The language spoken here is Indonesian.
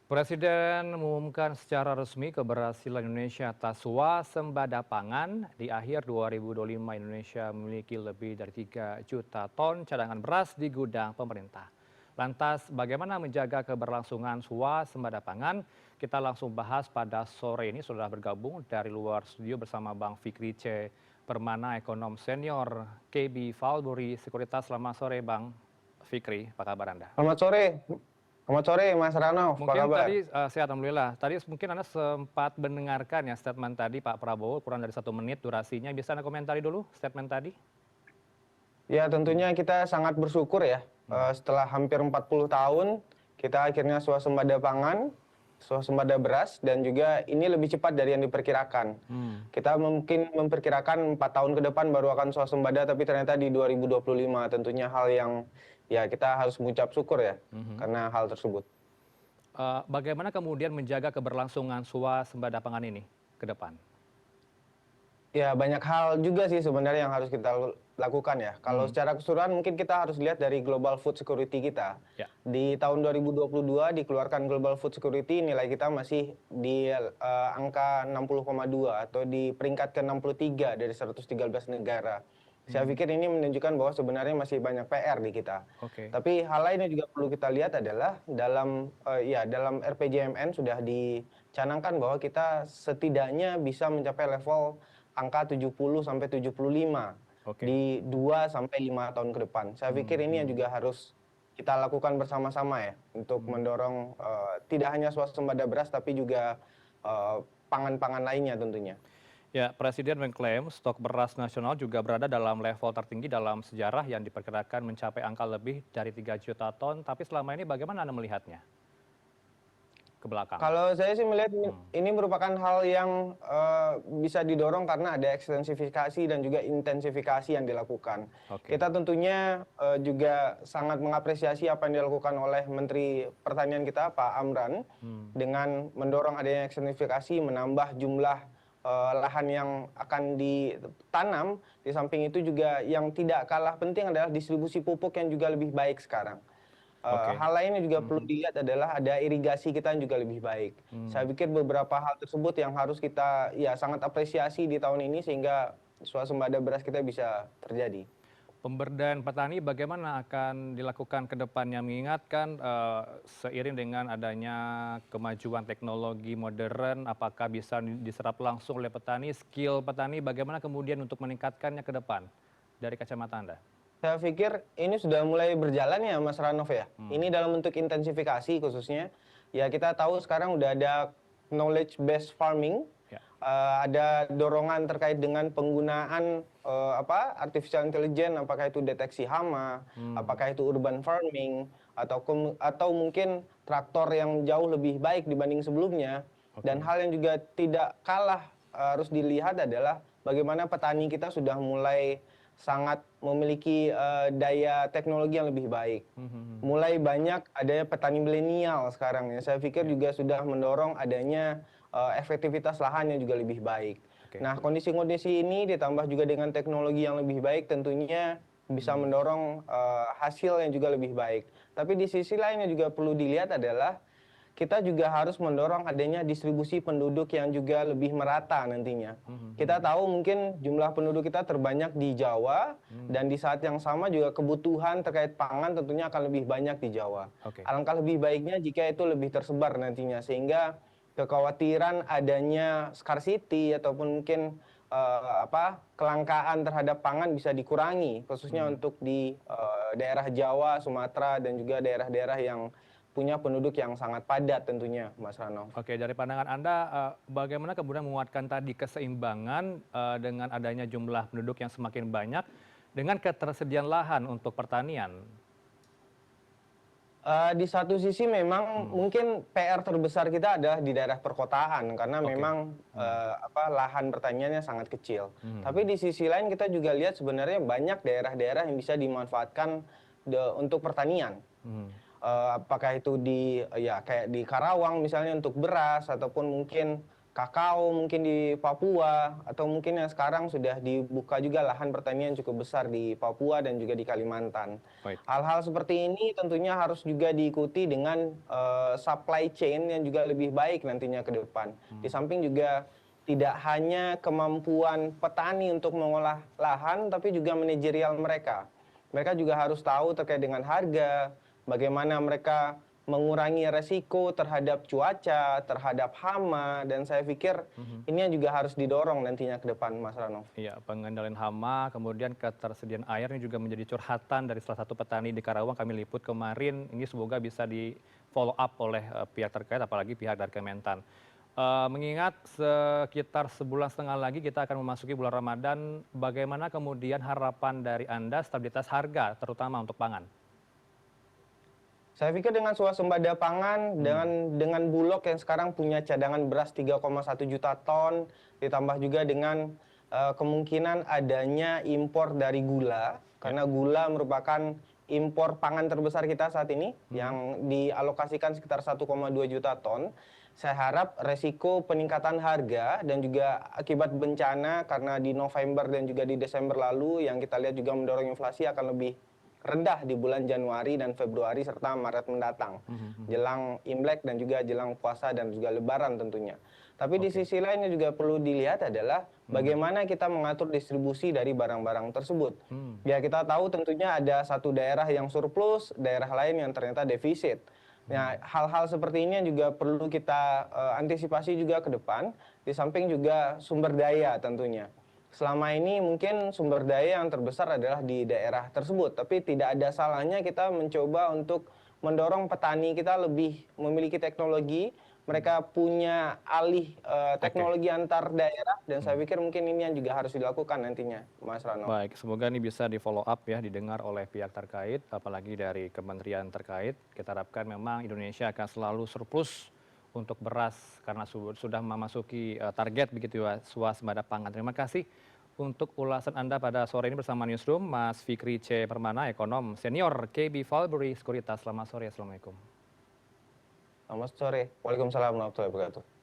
Presiden mengumumkan secara resmi keberhasilan Indonesia atas swasembada pangan. Di akhir 2025, Indonesia memiliki lebih dari 3 juta ton cadangan beras di gudang pemerintah. Lantas, bagaimana menjaga keberlangsungan swasembada pangan? Kita langsung bahas pada sore ini. Sudah bergabung dari luar studio bersama Bang Fikri C. Permana, ekonom senior KB Valburi Sekuritas. Selamat sore, Bang Fikri. Apa kabar Anda? Selamat sore Mas Rano, apa Mungkin kabar? tadi sehat alhamdulillah. Tadi mungkin Anda sempat mendengarkan ya statement tadi Pak Prabowo kurang dari 1 menit durasinya. Bisa Anda komentari dulu statement tadi? Ya tentunya kita sangat bersyukur ya, Hmm. setelah hampir 40 tahun kita akhirnya swasembada pangan, swasembada beras, dan juga ini lebih cepat dari yang diperkirakan. Hmm. Kita mungkin memperkirakan 4 tahun ke depan baru akan swasembada, tapi ternyata di 2025 tentunya hal yang ya kita harus mengucap syukur ya Mhm. karena hal tersebut. Bagaimana kemudian menjaga keberlangsungan swasembada pangan ini ke depan? Ya, banyak hal juga sih sebenarnya yang harus kita lakukan ya. Kalau Hmm. secara keseluruhan mungkin kita harus lihat dari global food security kita. Ya. Di tahun 2022 dikeluarkan global food security, nilai kita masih di angka 60,2 atau di peringkat ke-63 dari 113 negara. Saya Hmm. pikir ini menunjukkan bahwa sebenarnya masih banyak PR di kita. Oke. Tapi hal lain yang juga perlu kita lihat adalah dalam RPJMN sudah dicanangkan bahwa kita setidaknya bisa mencapai level angka 70 sampai 75 Oke. di 2 sampai 5 tahun ke depan. Saya pikir ini yang Hmm. juga harus kita lakukan bersama-sama ya untuk Hmm. mendorong tidak hanya swasembada beras tapi juga pangan-pangan lainnya tentunya. Ya, Presiden mengklaim stok beras nasional juga berada dalam level tertinggi dalam sejarah yang diperkirakan mencapai angka lebih dari 3 juta ton. Tapi selama ini bagaimana Anda melihatnya ke belakang? Kalau saya sih melihat ini Hmm. ini merupakan hal yang bisa didorong karena ada ekstensifikasi dan juga intensifikasi yang dilakukan. Oke. Kita tentunya juga sangat mengapresiasi apa yang dilakukan oleh Menteri Pertanian kita, Pak Amran, Hmm. dengan mendorong adanya ekstensifikasi, menambah jumlah lahan yang akan ditanam. Di samping itu juga yang tidak kalah penting adalah distribusi pupuk yang juga lebih baik sekarang. Oke. Hal lain yang juga perlu Mhm. dilihat adalah ada irigasi kita yang juga lebih baik. Saya Hmm. pikir beberapa hal tersebut yang harus kita ya sangat apresiasi di tahun ini sehingga swasembada beras kita bisa terjadi. Pemberdayaan petani bagaimana akan dilakukan ke depannya? Mengingatkan seiring dengan adanya kemajuan teknologi modern, apakah bisa diserap langsung oleh petani, skill petani, bagaimana kemudian untuk meningkatkannya ke depan dari kacamata Anda? Saya pikir ini sudah mulai berjalan ya Mas Ranov ya. Hmm. Ini dalam bentuk intensifikasi khususnya. Ya kita tahu sekarang udah ada knowledge based farming, Ya. ada dorongan terkait dengan penggunaan artificial intelligence, apakah itu deteksi hama, Hmm. apakah itu urban farming, atau mungkin traktor yang jauh lebih baik dibanding sebelumnya. Dan Oke. hal yang juga tidak kalah harus dilihat adalah bagaimana petani kita sudah mulai sangat memiliki daya teknologi yang lebih baik. Mhm. Mulai banyak adanya petani milenial sekarang ya. Saya pikir Ya. juga sudah mendorong adanya efektivitas lahan yang juga lebih baik. Oke. Nah, kondisi-kondisi ini ditambah juga dengan teknologi yang lebih baik tentunya bisa Hmm. mendorong hasil yang juga lebih baik. Tapi di sisi lain yang juga perlu dilihat adalah kita juga harus mendorong adanya distribusi penduduk yang juga lebih merata nantinya. Kita Mhm. tahu mungkin jumlah penduduk kita terbanyak di Jawa Hmm. dan di saat yang sama juga kebutuhan terkait pangan tentunya akan lebih banyak di Jawa. Oke. Alangkah lebih baiknya jika itu lebih tersebar nantinya sehingga kekhawatiran adanya scarcity ataupun mungkin kelangkaan terhadap pangan bisa dikurangi khususnya Hmm. untuk di daerah Jawa, Sumatera dan juga daerah-daerah yang punya penduduk yang sangat padat tentunya, Mas Ranov. Oke, dari pandangan Anda, bagaimana kemudian menguatkan tadi keseimbangan dengan adanya jumlah penduduk yang semakin banyak dengan ketersediaan lahan untuk pertanian? Di satu sisi memang Hmm. mungkin PR terbesar kita adalah di daerah perkotaan karena Oke. memang Hmm. lahan pertaniannya sangat kecil. Tapi Mhm. di sisi lain kita juga lihat sebenarnya banyak daerah-daerah yang bisa dimanfaatkan untuk pertanian. Hmm. Apakah itu di ya kayak di Karawang misalnya untuk beras ataupun mungkin kakao mungkin di Papua, atau mungkin yang sekarang sudah dibuka juga lahan pertanian cukup besar di Papua dan juga di Kalimantan. Baik. Hal-hal seperti ini tentunya harus juga diikuti dengan supply chain yang juga lebih baik nantinya ke depan. Di samping juga tidak hanya kemampuan petani untuk mengolah lahan, tapi juga manajerial mereka. Mereka juga harus tahu terkait dengan harga, bagaimana mereka mengurangi resiko terhadap cuaca, terhadap hama, dan saya pikir ini yang juga harus didorong nantinya ke depan, Mas Ranov. Iya, pengendalian hama, kemudian ketersediaan air ini juga menjadi curhatan dari salah satu petani di Karawang kami liput kemarin. Ini semoga bisa di follow up oleh pihak terkait, apalagi pihak dari Kementan. Mengingat sekitar sebulan setengah lagi kita akan memasuki bulan Ramadan, bagaimana kemudian harapan dari Anda stabilitas harga, terutama untuk pangan? Saya pikir dengan swasembada pangan, dengan Bulog yang sekarang punya cadangan beras 3,1 juta ton, ditambah juga dengan kemungkinan adanya impor dari gula, karena gula merupakan impor pangan terbesar kita saat ini, yang dialokasikan sekitar 1,2 juta ton. Saya harap resiko peningkatan harga dan juga akibat bencana, karena di November dan juga di Desember lalu yang kita lihat juga mendorong inflasi akan lebih rendah di bulan Januari dan Februari serta Maret mendatang, jelang Imlek dan juga jelang puasa dan juga Lebaran tentunya. Tapi di sisi lainnya juga perlu dilihat adalah bagaimana kita mengatur distribusi dari barang-barang tersebut. Ya, kita tahu tentunya ada satu daerah yang surplus, daerah lain yang ternyata defisit. Nah, hal-hal seperti ini juga perlu kita antisipasi juga ke depan, di samping juga sumber daya tentunya. Selama ini mungkin sumber daya yang terbesar adalah di daerah tersebut, tapi tidak ada salahnya kita mencoba untuk mendorong petani kita lebih memiliki teknologi, mereka punya alih teknologi antar daerah, dan saya pikir mungkin ini yang juga harus dilakukan nantinya, Mas Rano. Baik, semoga ini bisa di-follow up ya, didengar oleh pihak terkait, apalagi dari kementerian terkait. Kita harapkan memang Indonesia akan selalu surplus untuk beras karena sudah memasuki target begitu ya, swasembada pangan. Terima kasih untuk ulasan Anda pada sore ini bersama Newsroom, Mas Fikri C. Permana, ekonom senior KB Valbury Sekuritas. Selamat sore, Assalamualaikum. Selamat sore. Waalaikumsalam warahmatullahi wabarakatuh.